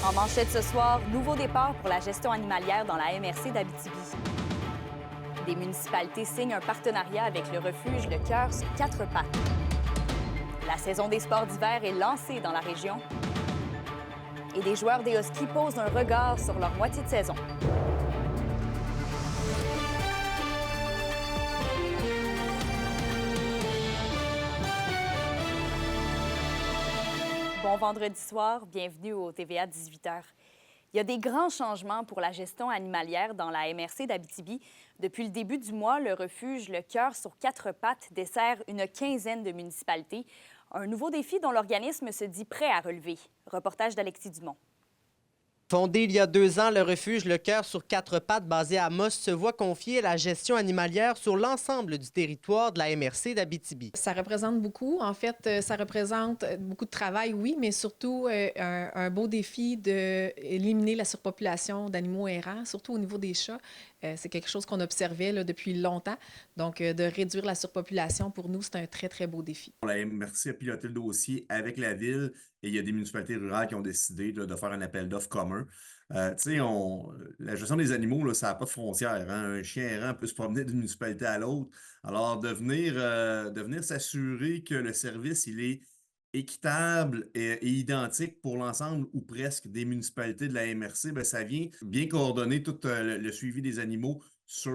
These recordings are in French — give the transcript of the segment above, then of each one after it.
En manchette ce soir, nouveau départ pour la gestion animalière dans la MRC d'Abitibi. Des municipalités signent un partenariat avec le refuge Le Cœur sur 4 pattes. La saison des sports d'hiver est lancée dans la région. Et des joueurs des Huskies posent un regard sur leur moitié de saison. Bon vendredi soir, bienvenue au TVA 18h. Il y a des grands changements pour la gestion animalière dans la MRC d'Abitibi. Depuis le début du mois, le refuge Le Cœur sur 4 pattes dessert une quinzaine de municipalités. Un nouveau défi dont l'organisme se dit prêt à relever. Reportage d'Alexis Dumont. Fondé il y a 2 ans, le refuge Le Cœur sur 4 pattes basé à Amos se voit confier la gestion animalière sur l'ensemble du territoire de la MRC d'Abitibi. Ça représente beaucoup. En fait, ça représente beaucoup de travail, oui, mais surtout un beau défi d'éliminer la surpopulation d'animaux errants, surtout au niveau des chats. C'est quelque chose qu'on observait là, depuis longtemps. Donc, de réduire la surpopulation, pour nous, c'est un très, très beau défi. La MRC a piloté le dossier avec la ville et il y a des municipalités rurales qui ont décidé là, de faire un appel d'offres commun. La gestion des animaux, là, ça n'a pas de frontières. Hein? Un chien errant peut se promener d'une municipalité à l'autre. Alors, de venir s'assurer que le service il est équitable et identique pour l'ensemble ou presque des municipalités de la MRC, bien, ça vient bien coordonner tout le suivi des animaux sur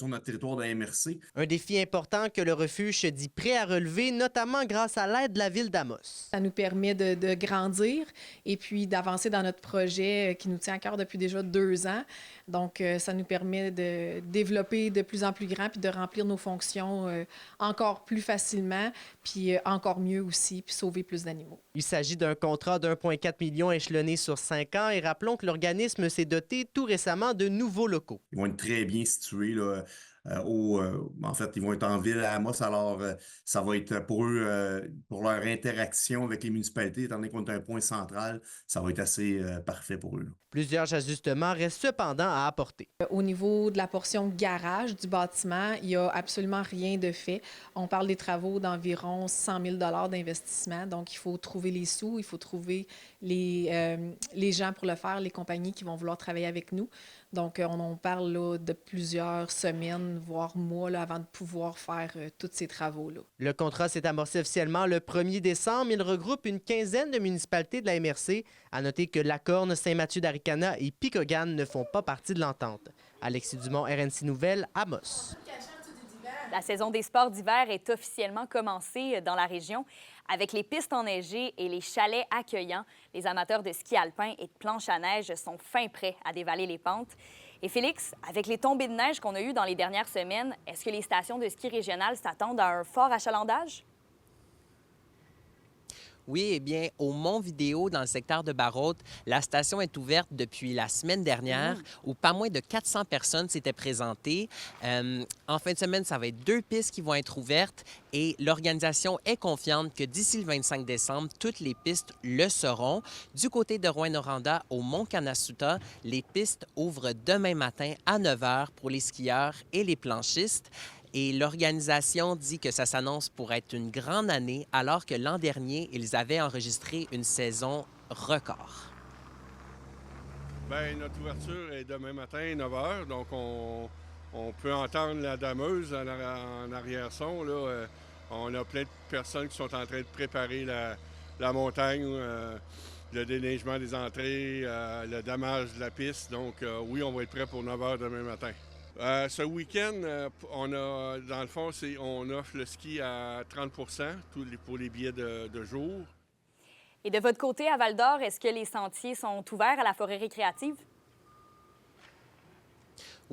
notre territoire de la MRC. Un défi important que le refuge se dit prêt à relever, notamment grâce à l'aide de la ville d'Amos. Ça nous permet de grandir et puis d'avancer dans notre projet qui nous tient à cœur depuis déjà 2 ans. Donc, ça nous permet de développer de plus en plus grand puis de remplir nos fonctions encore plus facilement, puis encore mieux aussi, puis sauver plus d'animaux. Il s'agit d'un contrat d'1,4 million échelonné sur 5 ans et rappelons que l'organisme s'est doté tout récemment de nouveaux locaux. Ils vont être très bien situés là, en fait, ils vont être en ville à Amos, alors ça va être pour eux, pour leur interaction avec les municipalités, étant donné qu'on est un point central, ça va être assez parfait pour eux. Là. Plusieurs ajustements restent cependant à apporter. Au niveau de la portion garage du bâtiment, il n'y a absolument rien de fait. On parle des travaux d'environ 100 000 d'investissement. Donc, il faut trouver les sous, il faut trouver les gens pour le faire, les compagnies qui vont vouloir travailler avec nous. Donc, on parle là, de plusieurs semaines, voire mois, là, avant de pouvoir faire tous ces travaux-là. Le contrat s'est amorcé officiellement le 1er décembre. Il regroupe une quinzaine de municipalités de la MRC. À noter que Lacorne, Saint-Mathieu-d'Aricana et Picogan ne font pas partie de l'entente. Alexis Dumont, RNC Nouvelles, Amos. La saison des sports d'hiver est officiellement commencée dans la région. Avec les pistes enneigées et les chalets accueillants, les amateurs de ski alpin et de planche à neige sont fin prêts à dévaler les pentes. Et Félix, avec les tombées de neige qu'on a eues dans les dernières semaines, est-ce que les stations de ski régionales s'attendent à un fort achalandage? Oui, eh bien, au Mont-Vidéo, dans le secteur de Barrault, la station est ouverte depuis la semaine dernière, où pas moins de 400 personnes s'étaient présentées. En fin de semaine, ça va être 2 pistes qui vont être ouvertes et l'organisation est confiante que d'ici le 25 décembre, toutes les pistes le seront. Du côté de Rouyn-Noranda, au Mont-Canasuta, les pistes ouvrent demain matin à 9 h pour les skieurs et les planchistes. Et l'organisation dit que ça s'annonce pour être une grande année, alors que l'an dernier, ils avaient enregistré une saison record. Bien, notre ouverture est demain matin, 9 h. Donc, on peut entendre la dameuse en arrière-son. Là. On a plein de personnes qui sont en train de préparer la montagne, le déneigement des entrées, le damage de la piste. Donc, oui, on va être prêt pour 9 h demain matin. Ce week-end, dans le fond, on offre le ski à 30 pour les billets de jour. Et de votre côté, à Val-d'Or, est-ce que les sentiers sont ouverts à la forêt récréative?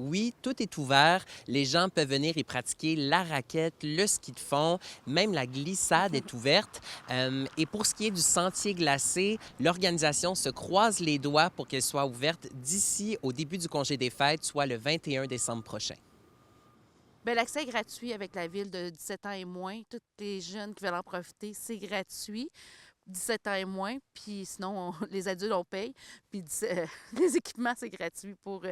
Oui, tout est ouvert. Les gens peuvent venir y pratiquer la raquette, le ski de fond, même la glissade est ouverte. Et pour ce qui est du sentier glacé, l'organisation se croise les doigts pour qu'elle soit ouverte d'ici au début du congé des fêtes, soit le 21 décembre prochain. Bien, l'accès est gratuit avec la ville de 17 ans et moins. Tous les jeunes qui veulent en profiter, c'est gratuit. 17 ans et moins, puis sinon, les adultes, on paye. Puis les équipements, c'est gratuit pour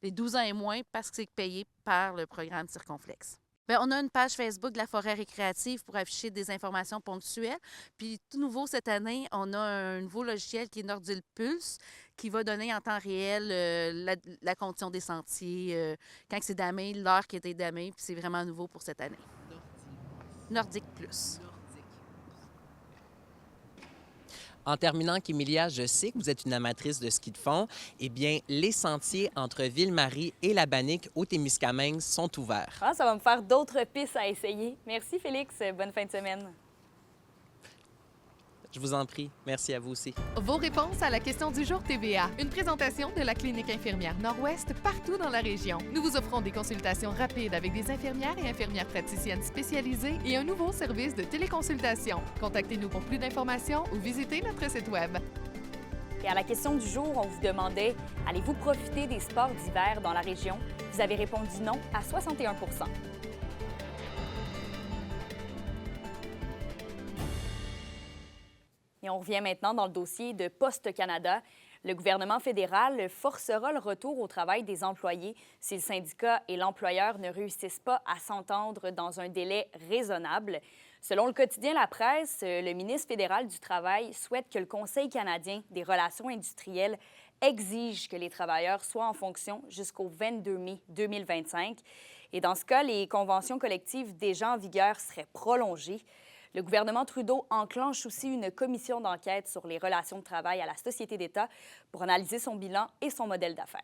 les 12 ans et moins parce que c'est payé par le programme Circonflexe. Bien, on a une page Facebook de la forêt récréative pour afficher des informations ponctuelles. Puis tout nouveau cette année, on a un nouveau logiciel qui est Nordil Pulse, qui va donner en temps réel la condition des sentiers, quand c'est damé, l'heure qui a été damée, puis c'est vraiment nouveau pour cette année. Nordic Plus. En terminant, Kémilia, je sais que vous êtes une amatrice de ski de fond. Eh bien, les sentiers entre Ville-Marie et la Bannique au Témiscamingue sont ouverts. Ah, ça va me faire d'autres pistes à essayer. Merci, Félix. Bonne fin de semaine. Je vous en prie. Merci à vous aussi. Vos réponses à la question du jour TVA. Une présentation de la Clinique infirmière Nord-Ouest partout dans la région. Nous vous offrons des consultations rapides avec des infirmières et infirmières praticiennes spécialisées et un nouveau service de téléconsultation. Contactez-nous pour plus d'informations ou visitez notre site Web. Et à la question du jour, on vous demandait « Allez-vous profiter des sports d'hiver dans la région? » Vous avez répondu non à 61 %. Et on revient maintenant dans le dossier de Poste Canada. Le gouvernement fédéral forcera le retour au travail des employés si le syndicat et l'employeur ne réussissent pas à s'entendre dans un délai raisonnable. Selon le quotidien La Presse, le ministre fédéral du Travail souhaite que le Conseil canadien des relations industrielles exige que les travailleurs soient en fonction jusqu'au 22 mai 2025. Et dans ce cas, les conventions collectives déjà en vigueur seraient prolongées. Le gouvernement Trudeau enclenche aussi une commission d'enquête sur les relations de travail à la Société d'État pour analyser son bilan et son modèle d'affaires.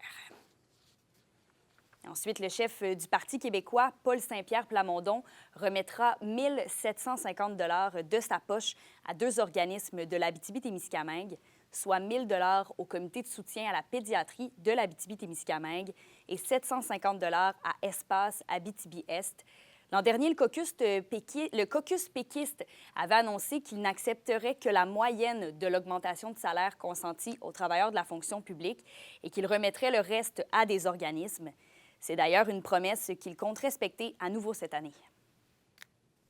Ensuite, le chef du Parti québécois, Paul Saint-Pierre Plamondon, remettra 1 750 $ de sa poche à 2 organismes de l'Abitibi-Témiscamingue, soit 1 000 $ au comité de soutien à la pédiatrie de l'Abitibi-Témiscamingue et 750 $ à Espace Abitibi-Est. L'an dernier, le caucus péquiste avait annoncé qu'il n'accepterait que la moyenne de l'augmentation de salaire consentie aux travailleurs de la fonction publique et qu'il remettrait le reste à des organismes. C'est d'ailleurs une promesse qu'il compte respecter à nouveau cette année.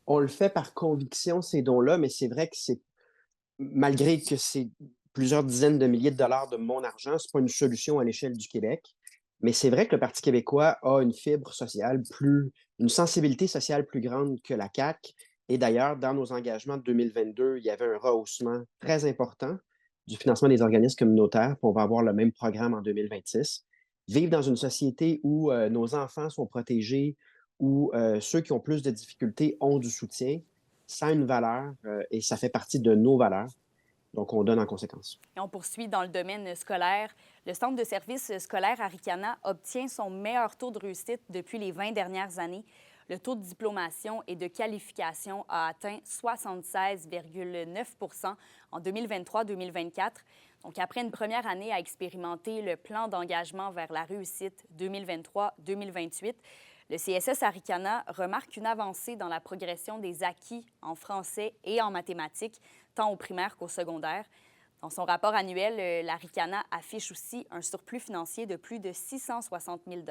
On le fait par conviction, ces dons-là, mais c'est vrai que malgré que c'est plusieurs dizaines de milliers de dollars de mon argent, ce n'est pas une solution à l'échelle du Québec. Mais c'est vrai que le Parti québécois a une fibre sociale une sensibilité sociale plus grande que la CAQ. Et d'ailleurs, dans nos engagements de 2022, il y avait un rehaussement très important du financement des organismes communautaires, puis on va avoir le même programme en 2026. Vivre dans une société où nos enfants sont protégés, où ceux qui ont plus de difficultés ont du soutien, ça a une valeur et ça fait partie de nos valeurs. Donc, on donne en conséquence. Et on poursuit dans le domaine scolaire. Le Centre de services scolaires Arikana obtient son meilleur taux de réussite depuis les 20 dernières années. Le taux de diplomation et de qualification a atteint 76,9 % en 2023-2024. Donc, après une première année à expérimenter le plan d'engagement vers la réussite 2023-2028, le CSS Arikana remarque une avancée dans la progression des acquis en français et en mathématiques, tant au primaire qu'au secondaire. Dans son rapport annuel, l'Arikana affiche aussi un surplus financier de plus de 660 000 $.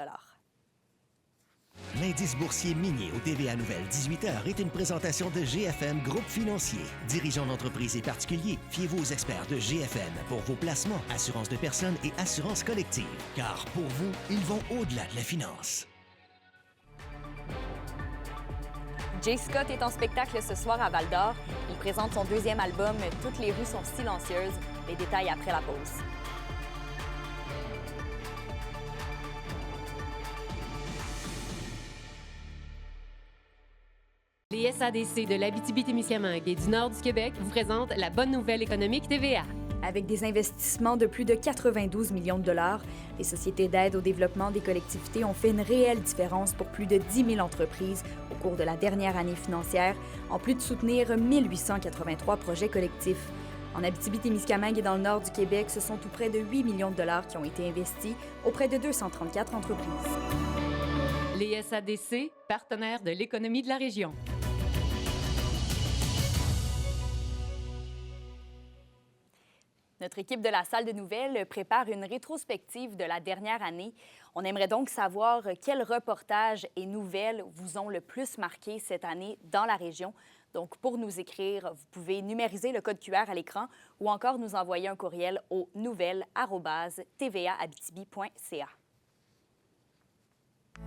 L'indice boursier minier au TVA Nouvelle 18h est une présentation de GFM Groupe Financier. Dirigeants d'entreprises et particuliers, fiez-vous aux experts de GFM pour vos placements, assurances de personnes et assurances collectives. Car pour vous, ils vont au-delà de la finance. Jay Scott est en spectacle ce soir à Val-d'Or. Il présente son 2e album « Toutes les rues sont silencieuses ». Les détails après la pause. Les SADC de l'Abitibi-Témiscamingue et du nord du Québec vous présentent la bonne nouvelle économique TVA. Avec des investissements de plus de 92 millions de $, les sociétés d'aide au développement des collectivités ont fait une réelle différence pour plus de 10 000 entreprises au cours de la dernière année financière, en plus de soutenir 1 883 projets collectifs. En Abitibi-Témiscamingue et dans le nord du Québec, ce sont tout près de 8 millions de $ qui ont été investis auprès de 234 entreprises. Les SADC, partenaires de l'économie de la région. Notre équipe de la salle de nouvelles prépare une rétrospective de la dernière année. On aimerait donc savoir quels reportages et nouvelles vous ont le plus marqué cette année dans la région. Donc, pour nous écrire, vous pouvez numériser le code QR à l'écran ou encore nous envoyer un courriel au nouvelles@tvaabitibi.ca.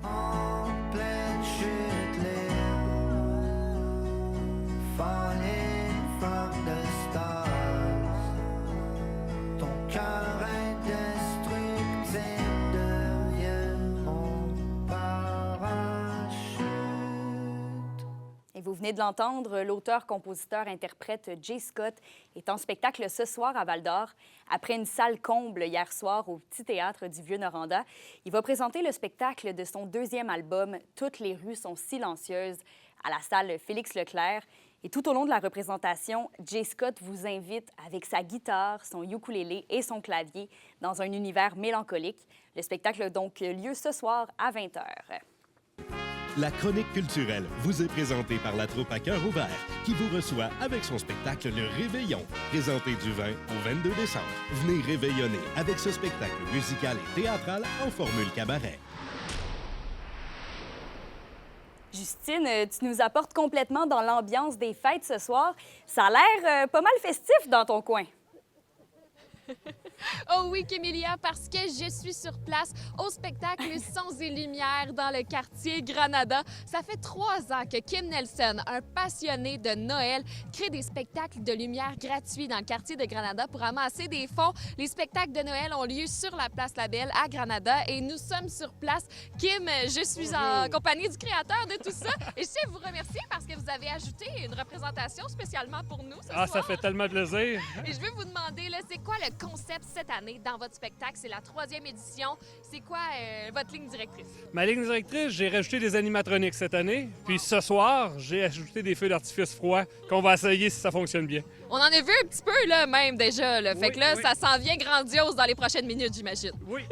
En pleine chute, venez de l'entendre, l'auteur, compositeur, interprète Jay Scott est en spectacle ce soir à Val-d'Or. Après une salle comble hier soir au Petit Théâtre du Vieux-Noranda, il va présenter le spectacle de son deuxième album « Toutes les rues sont silencieuses » à la salle Félix Leclerc. Et tout au long de la représentation, Jay Scott vous invite avec sa guitare, son ukulélé et son clavier dans un univers mélancolique. Le spectacle a donc lieu ce soir à 20h. La chronique culturelle vous est présentée par la troupe à cœur ouvert qui vous reçoit avec son spectacle Le Réveillon, présenté du 20 au 22 décembre. Venez réveillonner avec ce spectacle musical et théâtral en formule cabaret. Justine, tu nous apportes complètement dans l'ambiance des fêtes ce soir. Ça a l'air pas mal festif dans ton coin. Oh oui, Kémélia, parce que je suis sur place au spectacle Sons et Lumières dans le quartier Granada. Ça fait 3 ans que Kim Nelson, un passionné de Noël, crée des spectacles de lumière gratuits dans le quartier de Granada pour amasser des fonds. Les spectacles de Noël ont lieu sur la place Labelle à Granada et nous sommes sur place. Kim, je suis en compagnie du créateur de tout ça et je tiens à vous remercier parce que vous avez ajouté une représentation spécialement pour nous ce soir. Ça fait tellement plaisir. Et je veux vous demander, là, c'est quoi le concept cette année dans votre spectacle? C'est la 3e édition. C'est quoi votre ligne directrice? Ma ligne directrice, j'ai rajouté des animatroniques cette année. Puis ce soir, j'ai ajouté des feux d'artifice froids qu'on va essayer si ça fonctionne bien. On en a vu un petit peu là, même déjà. Là. Fait Oui, que là, oui. ça s'en vient grandiose dans les prochaines minutes, j'imagine. Oui.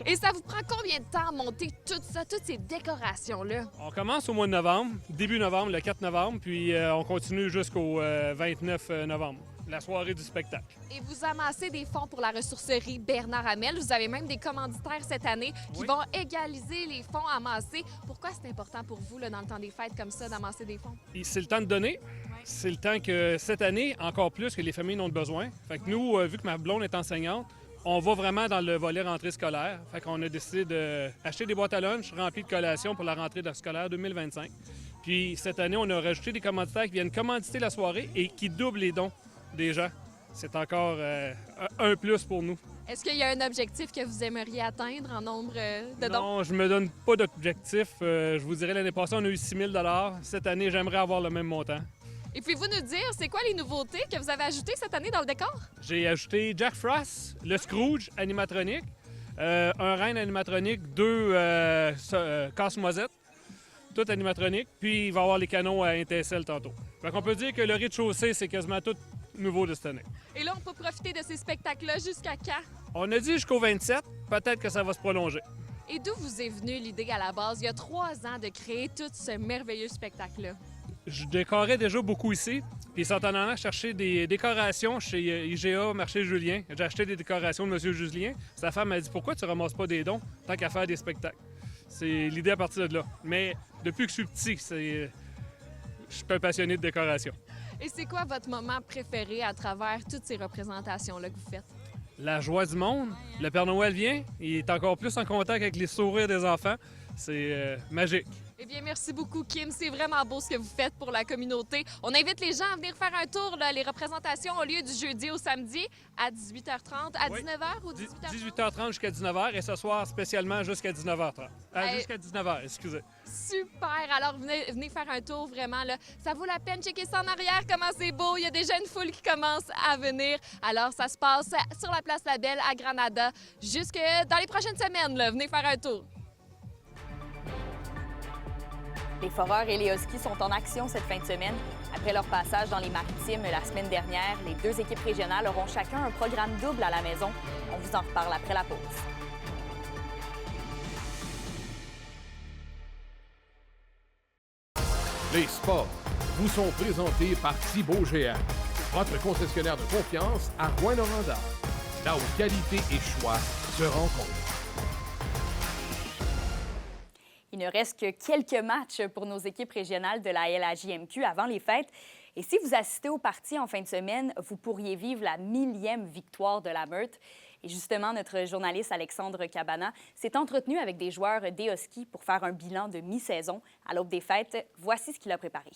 Et ça vous prend combien de temps à monter tout ça, toutes ces décorations-là? On commence au mois de novembre, début novembre, le 4 novembre, puis on continue jusqu'au 29 novembre, la soirée du spectacle. Et vous amassez des fonds pour la ressourcerie Bernard Hamel. Vous avez même des commanditaires cette année qui Oui. vont égaliser les fonds amassés. Pourquoi c'est important pour vous, là, dans le temps des fêtes comme ça, d'amasser des fonds? Et c'est le temps de donner. C'est le temps que cette année, encore plus que les familles en ont besoin. Fait que nous, vu que ma blonde est enseignante, on va vraiment dans le volet rentrée scolaire. Fait qu'on a décidé d'acheter des boîtes à lunch remplies de collations pour la rentrée scolaire 2025. Puis cette année, on a rajouté des commanditaires qui viennent commanditer la soirée et qui doublent les dons des gens. C'est encore un plus pour nous. Est-ce qu'il y a un objectif que vous aimeriez atteindre en nombre de dons? Non, je me donne pas d'objectif. Je vous dirais, l'année passée, on a eu 6 000 $. Cette année, j'aimerais avoir le même montant. Et pouvez-vous nous dire, c'est quoi les nouveautés que vous avez ajoutées cette année dans le décor? J'ai ajouté Jack Frost, le Scrooge animatronique, un reine animatronique, 2 casse-noisettes, tout animatronique, puis il va y avoir les canons à étincelles tantôt. Fait qu'on peut dire que le rez-de-chaussée, c'est quasiment tout nouveau de cette année. Et là, on peut profiter de ces spectacles-là jusqu'à quand? On a dit jusqu'au 27, peut-être que ça va se prolonger. Et d'où vous est venue l'idée à la base, il y a 3 ans, de créer tout ce merveilleux spectacle-là? Je décorais déjà beaucoup ici, puis ils sont en allant chercher des décorations chez IGA, Marché Julien. J'ai acheté des décorations de M. Julien. Sa femme m'a dit « Pourquoi tu ramasses pas des dons tant qu'à faire des spectacles? » C'est l'idée à partir de là. Mais depuis que je suis petit, je suis un passionné de décoration. Et c'est quoi votre moment préféré à travers toutes ces représentations-là que vous faites? La joie du monde. Le Père Noël vient, il est encore plus en contact avec les sourires des enfants. C'est magique. Eh bien, merci beaucoup, Kim. C'est vraiment beau ce que vous faites pour la communauté. On invite les gens à venir faire un tour. Là. Les représentations ont lieu du jeudi au samedi à 18h30, à 19h ou 18h30? 18h30 jusqu'à 19h et ce soir spécialement jusqu'à 19h30. Jusqu'à 19h, excusez. Super! Alors, venez faire un tour, vraiment. Là. Ça vaut la peine. Checker ça en arrière, comment c'est beau. Il y a déjà une foule qui commence à venir. Alors, ça se passe sur la place Labelle à Granada jusque dans les prochaines semaines. Là. Venez faire un tour. Les foreurs et les Huskies sont en action cette fin de semaine. Après leur passage dans les Maritimes la semaine dernière, les 2 équipes régionales auront chacun un programme double à la maison. On vous en reparle après la pause. Les sports vous sont présentés par Thibaut Géant, votre concessionnaire de confiance à Rouyn-Noranda, là où qualité et choix se rencontrent. Il ne reste que quelques matchs pour nos équipes régionales de la LHJMQ avant les fêtes. Et si vous assistez au parti en fin de semaine, vous pourriez vivre la 1000e victoire de la Meurthe. Et justement, notre journaliste Alexandre Cabana s'est entretenu avec des joueurs des Huskies pour faire un bilan de mi-saison. À l'aube des fêtes, voici ce qu'il a préparé.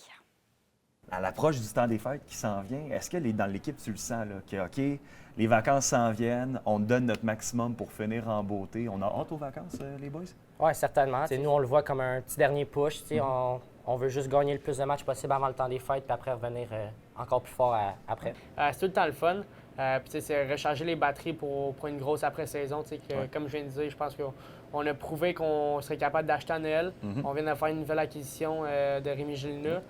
À l'approche du temps des fêtes qui s'en vient, est-ce que dans l'équipe, tu le sens, là, que, OK, les vacances s'en viennent, on donne notre maximum pour finir en beauté. On a hâte aux vacances, les boys? Oui, certainement. Nous, on le voit comme un petit dernier push. On On veut juste gagner le plus de matchs possible avant le temps des fêtes, puis après revenir encore plus fort après. C'est tout le temps le fun. Puis c'est recharger les batteries pour une grosse après-saison. Comme je viens de dire, je pense qu'on a prouvé qu'on serait capable d'acheter à Noël. On vient de faire une nouvelle acquisition de Rémi Gélina.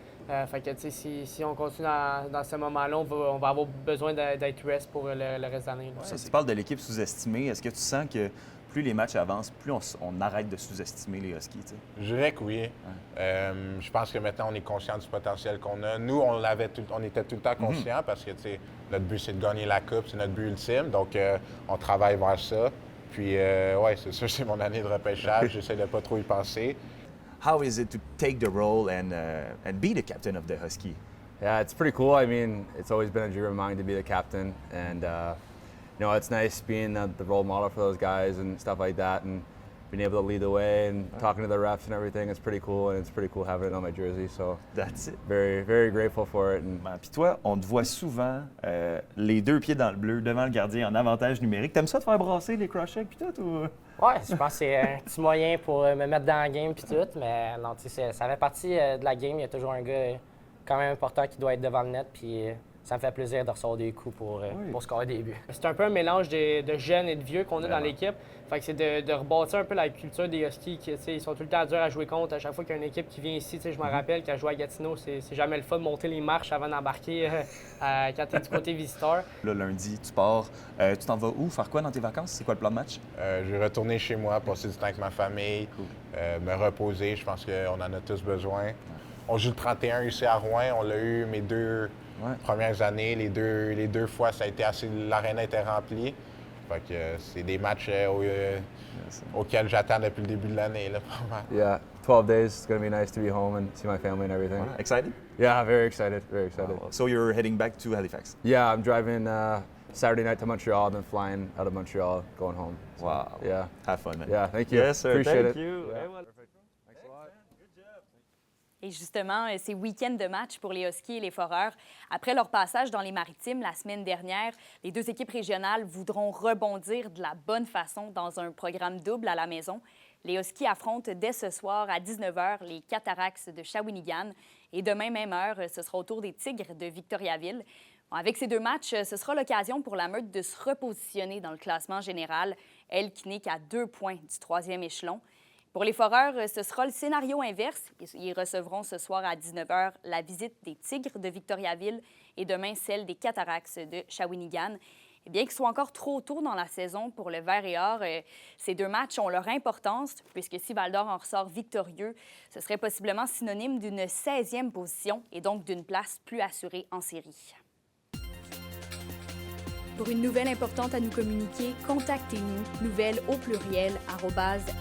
Fait que si on continue dans ce moment-là, on va avoir besoin d'être rest pour le reste de l'année. Tu parles de l'équipe sous-estimée. Est-ce que tu sens que plus les matchs avancent, plus on arrête de sous-estimer les Huskies? T'sais? Je dirais que oui. Je pense que maintenant, on est conscient du potentiel qu'on a. Nous, on était tout le temps conscients parce que notre but, c'est de gagner la Coupe. C'est notre but ultime. Donc, on travaille vers ça. Puis, ouais, c'est sûr, c'est mon année de repêchage. J'essaie de pas trop y penser. How is it to take the role and be the captain of the Husky? Yeah, it's pretty cool. I mean, it's always been a dream of mine to be the captain, and you know, it's nice being the role model for those guys and stuff like that, and being able to lead the way and talking to the refs and everything. It's pretty cool, and it's pretty cool having it on my jersey. So that's it. Very, very grateful for it. Puis toi, on te voit souvent les deux pieds dans le bleu devant le gardien en avantage numérique. T'aimes ça te faire brasser les cross-checks puis tout ou? Ouais, je pense que c'est un petit moyen pour me mettre dans la game puis tout, mais non, tu sais, ça fait partie de la game. Il y a toujours un gars quand même important qui doit être devant le net, puis ça me fait plaisir de recevoir des coups pour scorer des buts. C'est un peu un mélange de jeunes et de vieux qu'on a dans l'équipe. Fait que c'est de rebâtir un peu la culture des Huskies. Ils sont tout le temps durs à jouer contre. À chaque fois qu'il y a une équipe qui vient ici, je me rappelle quand je jouais à Gatineau, c'est jamais le fun de monter les marches avant d'embarquer quand tu es du côté visiteur. Là, lundi, tu pars. Tu t'en vas où? Faire quoi dans tes vacances? C'est quoi le plan de match? Je vais retourner chez moi, passer du temps avec ma famille, me reposer. Je pense qu'on en a tous besoin. On joue le 31 ici à Rouen. On l'a eu mes deux premières années. Les deux fois, ça a été assez. L'aréna était remplie. Fait que c'est des matchs auxquels j'attends depuis le début de l'année. Yeah, 12 days. It's going to be nice to be home and see my family and everything. Excited? Yeah, very excited. Very excited. So you're heading back to Halifax? Yeah, I'm driving Saturday night to Montreal, then flying out of Montreal, going home. So, wow. Yeah. Have fun, man. Yeah, thank you. Yes, sir. Appreciate Thank it. you. Yeah. Et justement, ces week-ends de match pour les Huskies et les Foreurs, après leur passage dans les Maritimes la semaine dernière, les deux équipes régionales voudront rebondir de la bonne façon dans un programme double à la maison. Les Huskies affrontent dès ce soir à 19h les Cataractes de Shawinigan. Et demain, même heure, ce sera au tour des Tigres de Victoriaville. Avec ces deux matchs, ce sera l'occasion pour la Meute de se repositionner dans le classement général, elle qui n'est qu'à 2 points du 3e échelon. Pour les Foreurs, ce sera le scénario inverse. Ils recevront ce soir à 19h la visite des Tigres de Victoriaville et demain celle des Cataractes de Shawinigan. Et bien qu'il soit encore trop tôt dans la saison pour le Vert et Or, ces deux matchs ont leur importance puisque si Val-d'Or en ressort victorieux, ce serait possiblement synonyme d'une 16e position et donc d'une place plus assurée en série. Pour une nouvelle importante à nous communiquer, contactez-nous, nouvelles au pluriel,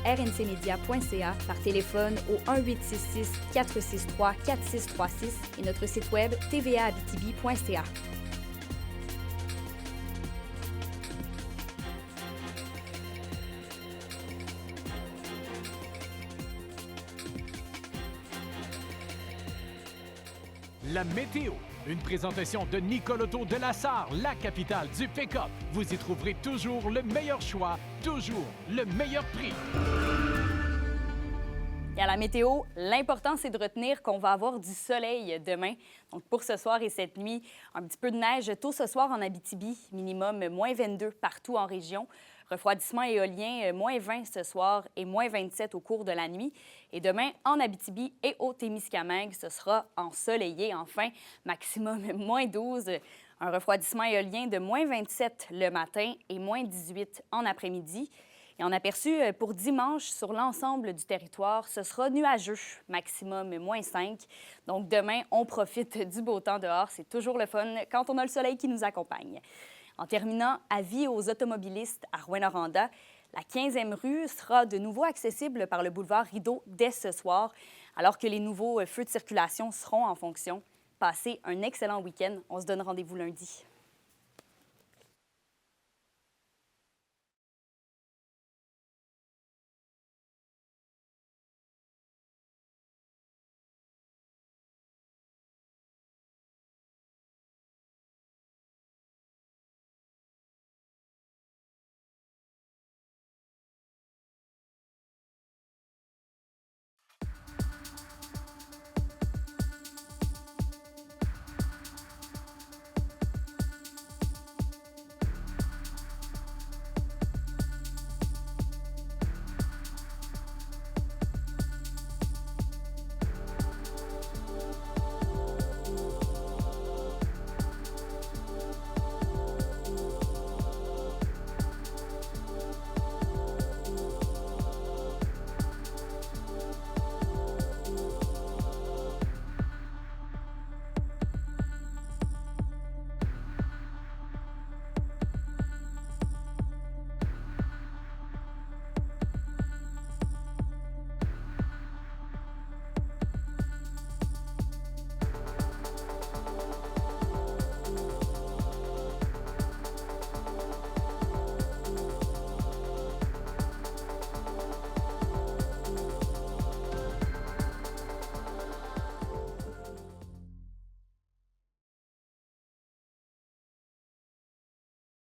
@rncmedia.ca, par téléphone au 1-866-463-4636 et notre site web tvaabitibi.ca. La météo. Une présentation de Nicole Auto de la Sarre, la capitale du pick-up. Vous y trouverez toujours le meilleur choix, toujours le meilleur prix. Et à la météo, l'important, c'est de retenir qu'on va avoir du soleil demain. Donc, pour ce soir et cette nuit, un petit peu de neige tôt ce soir en Abitibi, minimum moins 22 partout en région. Refroidissement éolien, moins 20 ce soir et moins 27 au cours de la nuit. Et demain, en Abitibi et au Témiscamingue, ce sera ensoleillé enfin, maximum moins 12. Un refroidissement éolien de moins 27 le matin et moins 18 en après-midi. Et en aperçu pour dimanche, sur l'ensemble du territoire, ce sera nuageux, maximum moins 5. Donc demain, on profite du beau temps dehors. C'est toujours le fun quand on a le soleil qui nous accompagne. En terminant, avis aux automobilistes à Rouyn-Noranda, la 15e rue sera de nouveau accessible par le boulevard Rideau dès ce soir, alors que les nouveaux feux de circulation seront en fonction. Passez un excellent week-end. On se donne rendez-vous lundi.